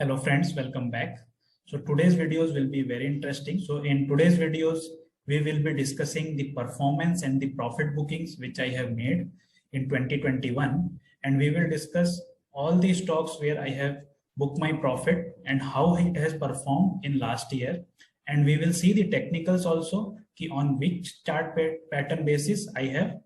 Hello friends, welcome back. So today's videos will be very interesting. So in today's videos, we will be discussing the performance and the profit bookings which I have made in 2021. And we will discuss all the stocks where I have booked my profit and how it has performed in last year. And we will see the technicals also, on which chart pattern basis I have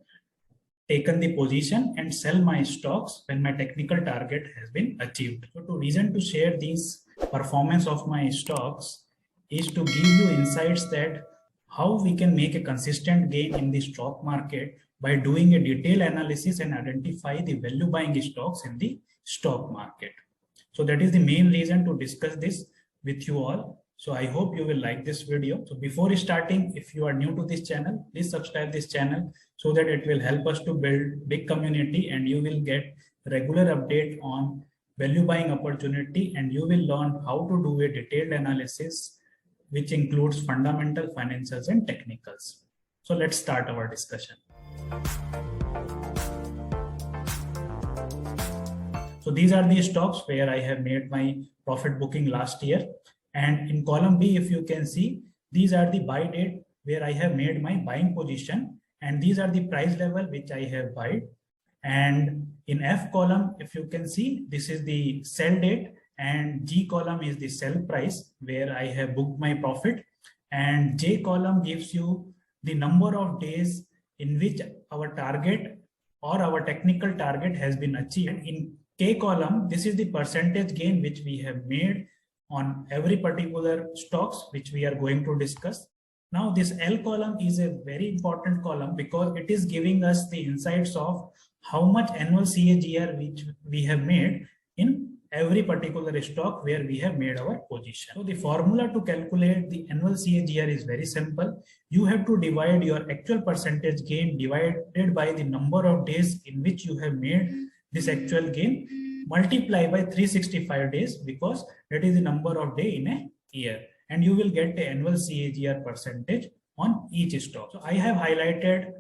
taken the position and sell my stocks when my technical target has been achieved. So the reason to share these performance of my stocks is to give you insights that how we can make a consistent gain in the stock market by doing a detailed analysis and identify the value buying stocks in the stock market. So that is the main reason to discuss this with you all. So I hope you will like this video. So before starting, if you are new to this channel, please subscribe this channel so that it will help us to build big community and you will get regular update on value buying opportunity and you will learn how to do a detailed analysis which includes fundamental, financials and technicals. So let's start our discussion. So these are the stocks where I have made my profit booking last year. And in column B, if you can see, these are the buy date where I have made my buying position. And these are the price level which I have bought. And in F column, if you can see, this is the sell date. And G column is the sell price where I have booked my profit. And J column gives you the number of days in which our target or our technical target has been achieved. And in K column, this is the percentage gain which we have made on every particular stocks which we are going to discuss. Now this L column is a very important column because it is giving us the insights of how much annual CAGR which we have made in every particular stock where we have made our position. So the formula to calculate the annual CAGR is very simple. You have to divide your actual percentage gain divided by the number of days in which you have made this actual gain, multiply by 365 days because that is the number of day in a year and you will get the annual CAGR percentage on each stock. So I have highlighted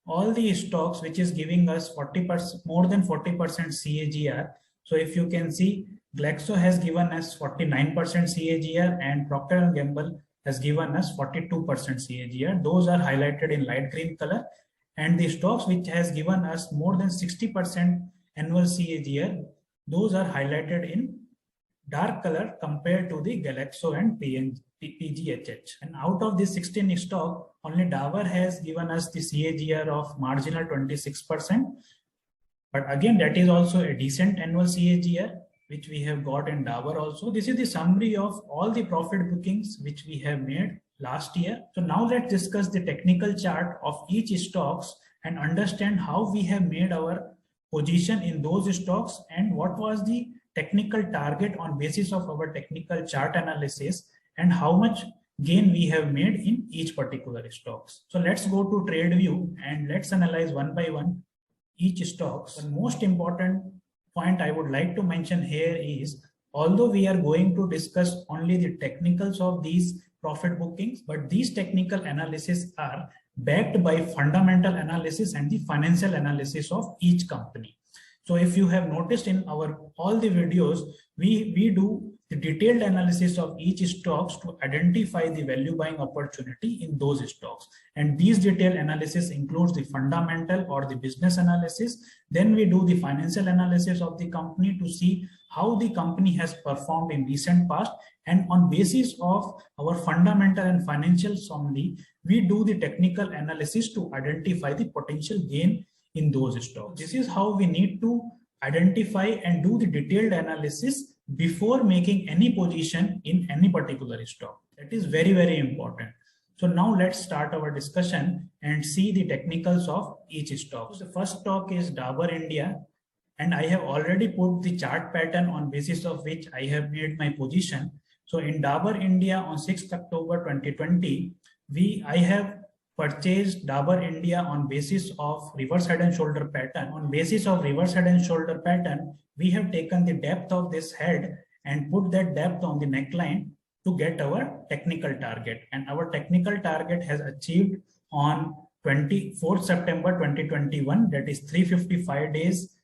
all the stocks which is giving us 40%, more than 40% CAGR. So if you can see, GLAXO has given us 49% CAGR and Procter Gamble has given us 42% CAGR. Those are highlighted in light green color, and the stocks which has given us more than 60% annual CAGR, those are highlighted in dark color compared to the GLAXO and PGHH. And out of this 16 stock, only Dabur has given us the CAGR of marginal 26%. But again, that is also a decent annual CAGR, which we have got in Dabur also. This is the summary of all the profit bookings which we have made last year. So now let's discuss the technical chart of each stocks and understand how we have made our position in those stocks and what was the technical target on basis of our technical chart analysis and how much gain we have made in each particular stocks. So let's go to trade view and let's analyze one by one each stocks. The most important point I would like to mention here is, although we are going to discuss only the technicals of these profit bookings, but these technical analysis are backed by fundamental analysis and the financial analysis of each company. So if you have noticed in our all the videos, we do the detailed analysis of each stocks to identify the value buying opportunity in those stocks. And these detailed analysis includes the fundamental or the business analysis. Then we do the financial analysis of the company to see how the company has performed in recent past. And on basis of our fundamental and financials only, we do the technical analysis to identify the potential gain in those stocks. This is how we need to identify and do the detailed analysis before making any position in any particular stock. That is very, very important. So now let's start our discussion and see the technicals of each stock. So the first stock is Dabur India, and I have already put the chart pattern on basis of which I have made my position. So in Dabur India on 6th October 2020, I have purchased Dabur India on basis of reverse head and shoulder pattern. On basis of reverse head and shoulder pattern, we have taken the depth of this head and put that depth on the neckline to get our technical target. And our technical target has achieved on 24th September 2021, that is 355 days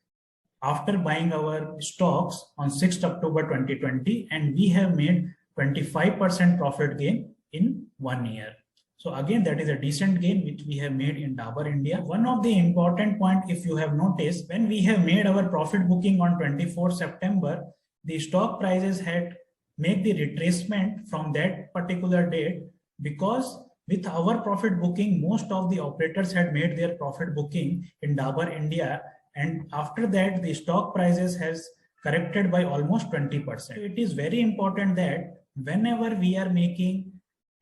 after buying our stocks on 6th October 2020, and we have made 25% profit gain in 1 year. So again, that is a decent gain which we have made in Dabur India. One of the important point, if you have noticed, when we have made our profit booking on 24 September, the stock prices had made the retracement from that particular date, because with our profit booking, most of the operators had made their profit booking in Dabur India, and after that the stock prices has corrected by almost 20%. So it is very important that whenever we are making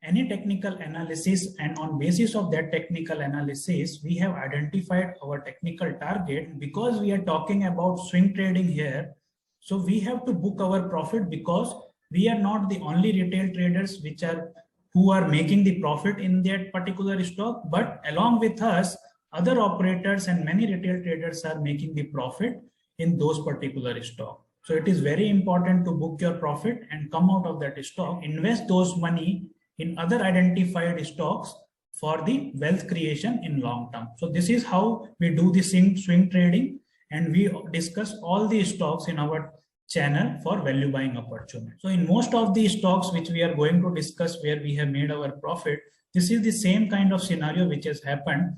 any technical analysis, and on basis of that technical analysis we have identified our technical target, because we are talking about swing trading here, so we have to book our profit, because we are not the only retail traders who are making the profit in that particular stock, but along with us other operators and many retail traders are making the profit in those particular stock. So it is very important to book your profit and come out of that stock, invest those money in other identified stocks for the wealth creation in long term. So this is how we do the swing trading, and we discuss all the stocks in our channel for value buying opportunity. So in most of the stocks which we are going to discuss where we have made our profit, this is the same kind of scenario which has happened.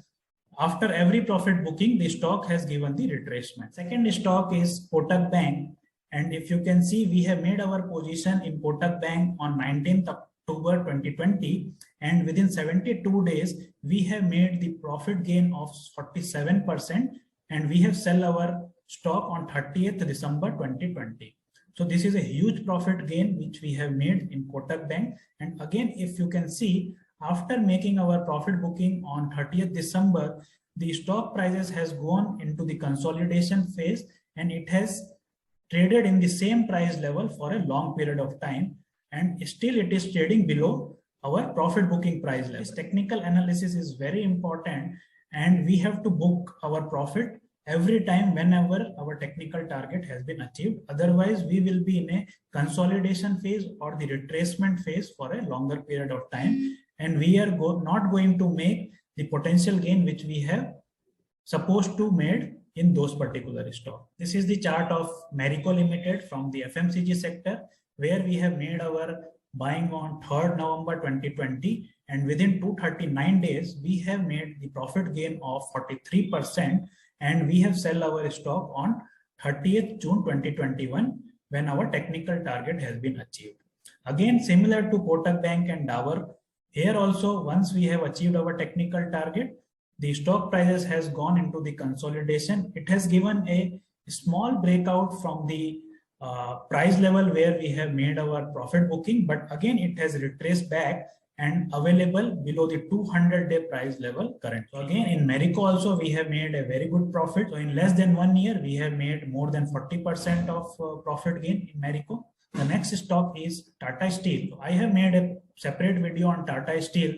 After every profit booking, the stock has given the retracement. Second stock is Kotak Bank, and if you can see, we have made our position in Kotak Bank on 19th October 2020, and within 72 days we have made the profit gain of 47%, and we have sell our stock on 30th December 2020. So this is a huge profit gain which we have made in Kotak Bank. And again, if you can see, after making our profit booking on 30th December, the stock prices has gone into the consolidation phase, and it has traded in the same price level for a long period of time, and still it is trading below our profit booking price level. This technical analysis is very important, and we have to book our profit every time whenever our technical target has been achieved. Otherwise, we will be in a consolidation phase or the retracement phase for a longer period of time, and we are not going to make the potential gain which we have supposed to made in those particular stock. This is the chart of Marico Limited from the FMCG sector, where we have made our buying on 3rd November 2020, and within 239 days we have made the profit gain of 43%, and we have sell our stock on 30th June 2021 when our technical target has been achieved. Again, similar to Kotak Bank and Dabur, here also once we have achieved our technical target, the stock prices has gone into the consolidation. It has given a small breakout from the price level where we have made our profit booking, but again it has retraced back and available below the 200-day price level currently. So again, in Marico also we have made a very good profit. So in less than 1 year, we have made more than 40% of profit gain in Marico. The next stock is Tata Steel. I have made a separate video on Tata Steel.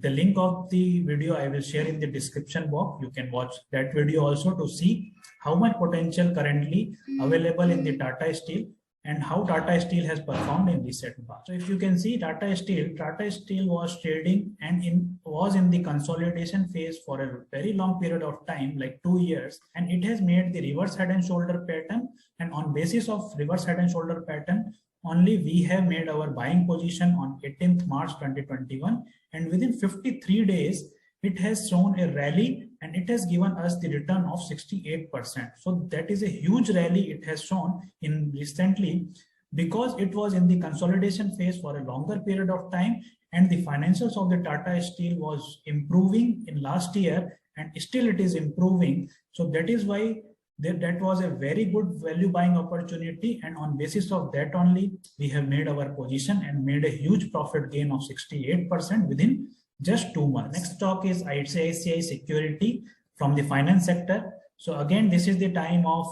The link of the video I will share in the description box. You can watch that video also to see how much potential currently available in the Tata Steel and how Tata Steel has performed in recent past. So if you can see Tata Steel was trading and was in the consolidation phase for a very long period of time, like 2 years, and it has made the reverse head and shoulder pattern, and on basis of reverse head and shoulder pattern only we have made our buying position on 18th March 2021, and within 53 days it has shown a rally and it has given us the return of 68%. So that is a huge rally it has shown in recently, because it was in the consolidation phase for a longer period of time, and the financials of the Tata Steel was improving in last year and still it is improving. So that is why that was a very good value buying opportunity, and on basis of that only we have made our position and made a huge profit gain of 68% within just 2 months. Next stock is ICICI Securities from the finance sector. So again, this is the time of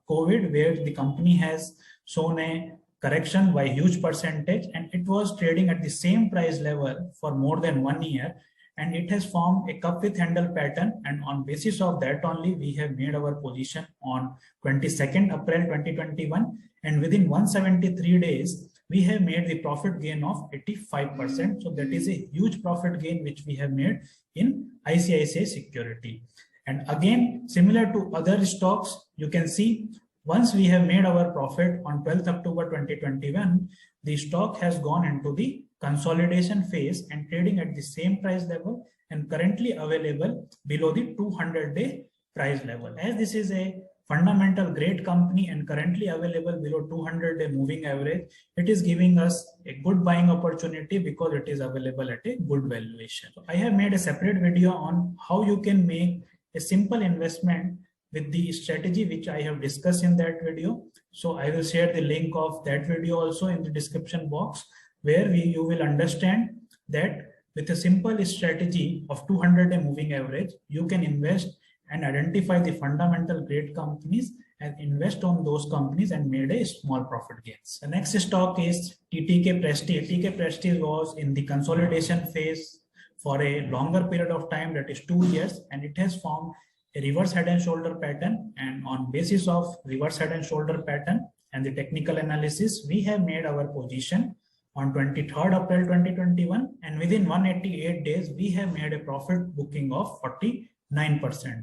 COVID, where the company has shown a correction by huge percentage, and it was trading at the same price level for more than 1 year, and it has formed a cup with handle pattern, and on basis of that only we have made our position on 22nd April 2021, and within 173 days we have made the profit gain of 85%. So that is a huge profit gain which we have made in ICICI Securities. And again, similar to other stocks, you can see once we have made our profit on 12th October 2021, the stock has gone into the consolidation phase and trading at the same price level and currently available below the 200-day price level. As this is a fundamental great company and currently available below 200-day moving average, it is giving us a good buying opportunity because it is available at a good valuation. So I have made a separate video on how you can make a simple investment with the strategy which I have discussed in that video. So I will share the link of that video also in the description box, where you will understand that with a simple strategy of 200-day moving average, you can invest and identify the fundamental great companies and invest on those companies and made a small profit gains. The next stock is TTK Prestige. TTK Prestige was in the consolidation phase for a longer period of time, that is 2 years, and it has formed a reverse head and shoulder pattern, and on basis of reverse head and shoulder pattern and the technical analysis, we have made our position on 23rd April 2021, and within 188 days we have made a profit booking of 49%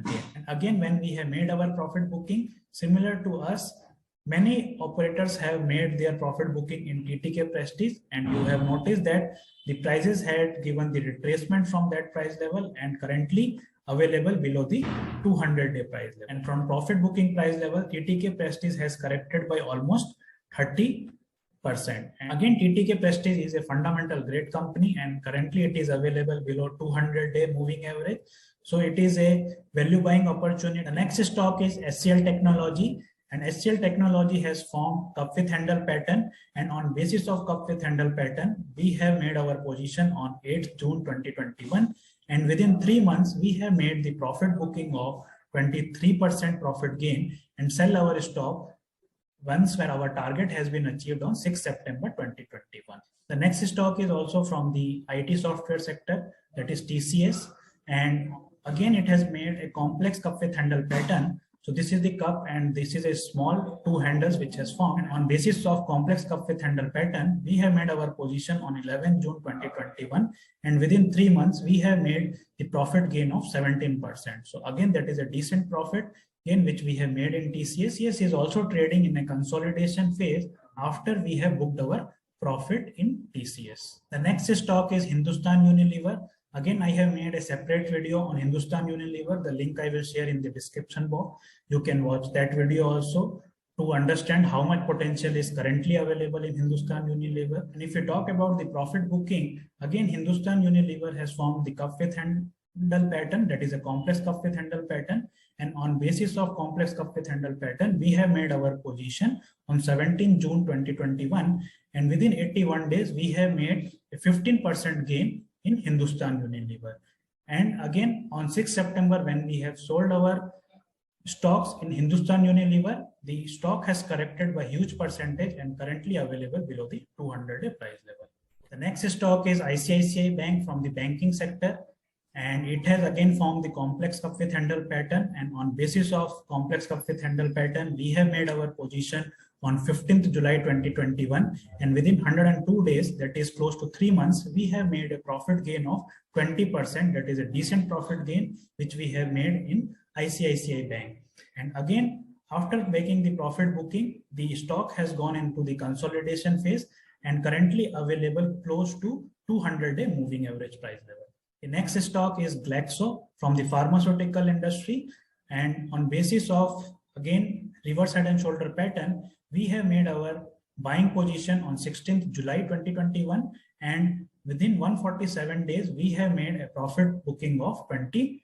gain. And again, when we have made our profit booking, similar to us, many operators have made their profit booking in TTK Prestige, and you have noticed that the prices had given the retracement from that price level and currently available below the 200-day price level. And from profit booking price level, TTK Prestige has corrected by almost 30%. And again, TTK Prestige is a fundamental great company and currently it is available below 200-day moving average. So it is a value buying opportunity. The next stock is HCL Technology, and HCL Technology has formed cup with handle pattern, and on basis of cup with handle pattern, we have made our position on 8th June 2021. And within 3 months, we have made the profit booking of 23% profit gain and sell our stock once when our target has been achieved on 6th September 2021. The next stock is also from the IT software sector, that is TCS. And again, it has made a complex cup with handle pattern. So this is the cup and this is a small 2 handles which has formed. And on basis of complex cup with handle pattern, we have made our position on 11 June 2021. And within 3 months, we have made the profit gain of 17%. So again, that is a decent profit gain which we have made in TCS. TCS is also trading in a consolidation phase after we have booked our profit in TCS. The next stock is Hindustan Unilever. Again, I have made a separate video on Hindustan Unilever. The link I will share in the description box. You can watch that video also to understand how much potential is currently available in Hindustan Unilever. And if you talk about the profit booking, again, Hindustan Unilever has formed the cup with handle pattern, that is a complex cup with handle pattern. And on basis of complex cup with handle pattern, we have made our position on 17 June 2021. And within 81 days, we have made a 15% gain in Hindustan Unilever. And again, on 6th September, when we have sold our stocks in Hindustan Unilever, the stock has corrected by huge percentage and currently available below the 200-day price level. The next stock is ICICI Bank from the banking sector, and it has again formed the complex cup with handle pattern. And on basis of complex cup with handle pattern, we have made our position on 15th July 2021, and within 102 days, that is close to 3 months, we have made a profit gain of 20%. That is a decent profit gain which we have made in ICICI Bank. And again, after making the profit booking, the stock has gone into the consolidation phase and currently available close to 200-day moving average price level. The next stock is GLAXO from the pharmaceutical industry, and on basis of again reverse head and shoulder pattern, we have made our buying position on 16th July 2021, and within 147 days, we have made a profit booking of 20%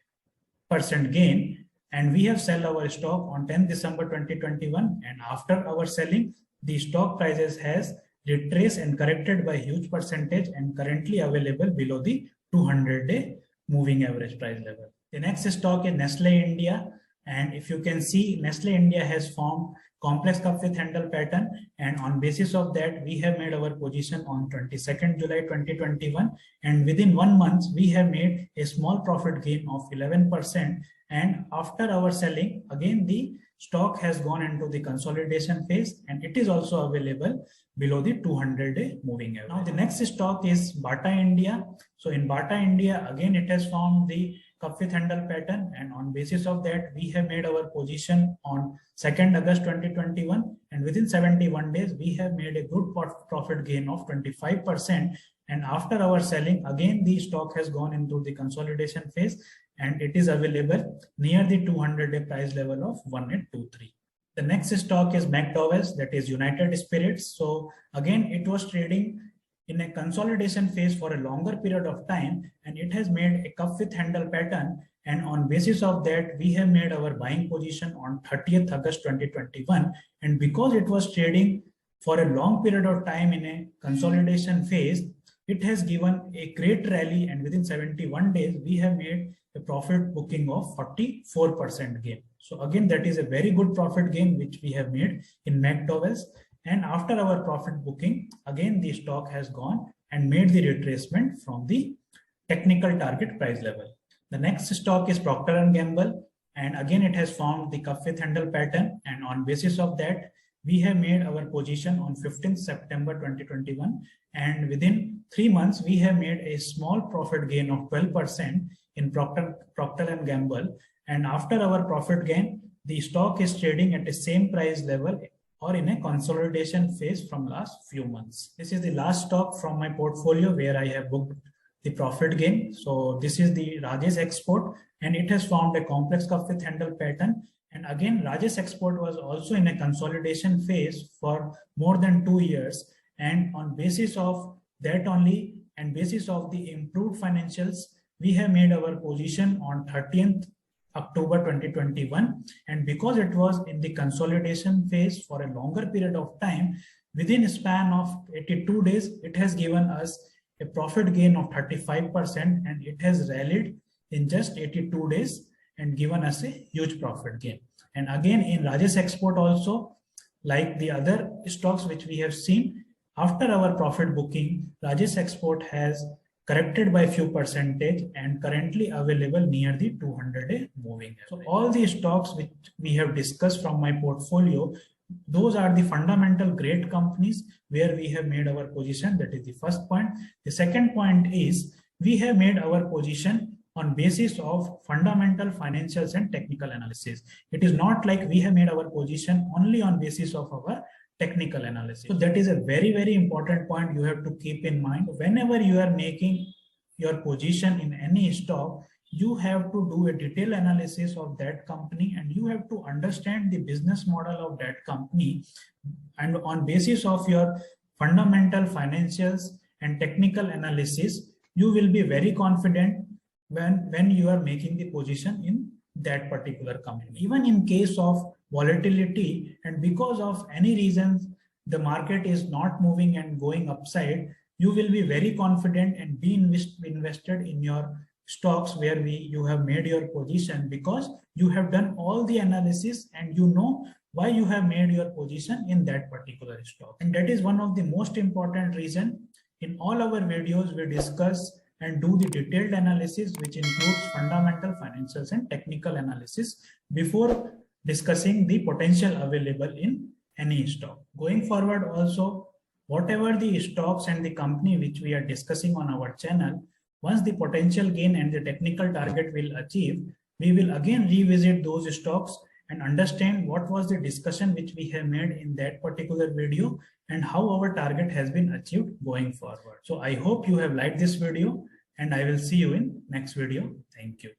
gain, and we have sell our stock on 10th December 2021, and after our selling, the stock prices has retraced and corrected by huge percentage and currently available below the 200-day moving average price level. The next stock is Nestle India, and if you can see, Nestle India has formed complex cup with handle pattern, and on basis of that, we have made our position on 22nd July 2021, and within 1 month, we have made a small profit gain of 11%, and after our selling, again the stock has gone into the consolidation phase and it is also available below the 200-day moving average. Now the next stock is Bata India. So in Bata India, again it has formed the cup with handle pattern, and on basis of that we have made our position on 2nd August 2021, and within 71 days we have made a good profit gain of 25%. And after our selling, again the stock has gone into the consolidation phase and it is available near the 200-day price level of 1823. The next stock is Mc-Dowells, that is United Spirits. So again, it was trading in a consolidation phase for a longer period of time, and it has made a cup with handle pattern. And on basis of that, we have made our buying position on 30th August 2021. And because it was trading for a long period of time in a consolidation phase, it has given a great rally, and within 71 days, we have made a profit booking of 44% gain. So again, that is a very good profit gain which we have made in Mc-Dowells. And after our profit booking, again the stock has gone and made the retracement from the technical target price level. The next stock is Procter Gamble, and again it has formed the cup with handle pattern, and on basis of that we have made our position on 15th September 2021, and within 3 months we have made a small profit gain of 12% in Procter Gamble. And after our profit gain, the stock is trading at the same price level or in a consolidation phase from last few months. This is the last stock from my portfolio where I have booked the profit gain. So this is the Rajesh Export, and it has formed a complex cup with handle pattern. And again, Rajesh Export was also in a consolidation phase for more than 2 years. And on basis of that only, and basis of the improved financials, we have made our position on 30th October 2021. And because it was in the consolidation phase for a longer period of time, within a span of 82 days, it has given us a profit gain of 35%, and it has rallied in just 82 days and given us a huge profit gain. And again, in Rajesh Export also, like the other stocks which we have seen, after our profit booking, Rajesh Export has corrected by a few percentage and currently available near the 200-day moving average. So all the stocks which we have discussed from my portfolio, those are the fundamental great companies where we have made our position. That is the first point. The second point is we have made our position on basis of fundamental financials and technical analysis. It is not like we have made our position only on basis of our technical analysis. So that is a very, very important point you have to keep in mind. Whenever you are making your position in any stock, you have to do a detailed analysis of that company, and you have to understand the business model of that company. And on basis of your fundamental financials and technical analysis, you will be very confident when you are making the position in that particular company. Even in case of volatility, and because of any reasons the market is not moving and going upside, you will be very confident and be invested in your stocks where you have made your position, because you have done all the analysis and you know why you have made your position in that particular stock. And that is one of the most important reason. In all our videos we discuss and do the detailed analysis, which includes fundamental, financials and technical analysis before discussing the potential available in any stock. Going forward also, whatever the stocks and the company which we are discussing on our channel, once the potential gain and the technical target will achieve, we will again revisit those stocks and understand what was the discussion which we have made in that particular video and how our target has been achieved going forward. So I hope you have liked this video, and I will see you in next video. Thank you.